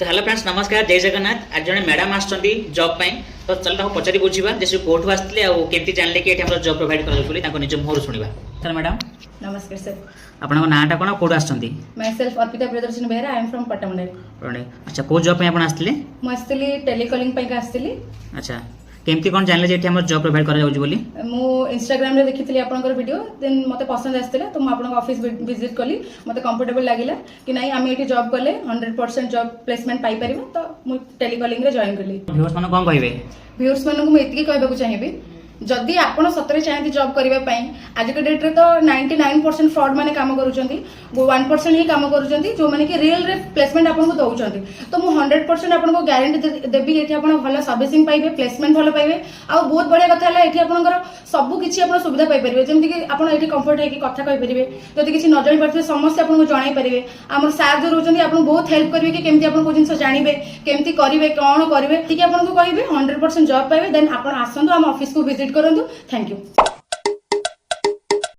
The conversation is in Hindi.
तो हेलो फ्रेंड्स नमस्कार जय जगन्नाथ। आज जने मैडम आछंती जॉब पई तो चल पचारि बुझीबा जे कोर्ट आसते केमती जानले कि एठी जॉब प्रोवाइड कर निज मुहर शुणा। सर मैडम नमस्कार सर। आपन नाटा कोन कोड आछंती? Myself Arpita Priyadarshini Behera. I am from Pattamundai. अच्छा को जॉब पे आपन आस्थिले? मु आस्थिली टेलीकॉलिंग पे आस्थिली। अच्छा केमती कोन जानले जे एठी हमर जॉब प्रोवाइड करा जाउछ बोली? मु इंस्टाग्राम रे देखितली आपनकर वीडियो देन मते पसंद आस्थिला तो मु आपन ऑफिस विजिट कली। मते कंफर्टेबल लागिला कि नाही आमी एठी जॉब कले 100% जॉब प्लेसमेंट पाई परिबो तो मु टेलीकॉलिंग रे जॉइन कली। व्यूअर्स मन कोन कहबे? व्यूअर्स मन को मु एतिकी कहबाकू चाहिबी जदि आपण सतरे चाहती जॉब करबा पई आज के डेट रे तो 99% फ्रॉड माने काम करूचंती 1% ही काम करूचंती जो माने कि रियल रे प्लेसमेंट आपन को दउचंती। तो मु 100% आपन को गारंटी देबी एठी आपन भलो सर्विसिंग पाइबे प्लेसमेंट भलो पाइबे। आ बहुत बढ़िया कथा हला एठी आपनकर सब किछि आपन सुविधा पाइ परिबे जेमति कि आपन एठी कंफर्ट है कि कथा कहि परिबे जदि किछि न जानि परथे समस्या आपन को जणाई परिबे। हमर सर जो रहउचंती आपन बहुत हेल्प करबे कि केमति आपन को जिंस जानिबे केमति करिवे कोन करिवे ठीक आपन को कहिबे 100% जॉब पाइबे। देन आपन आसंदो हम ऑफिस को विजिट करंतु। Thank you.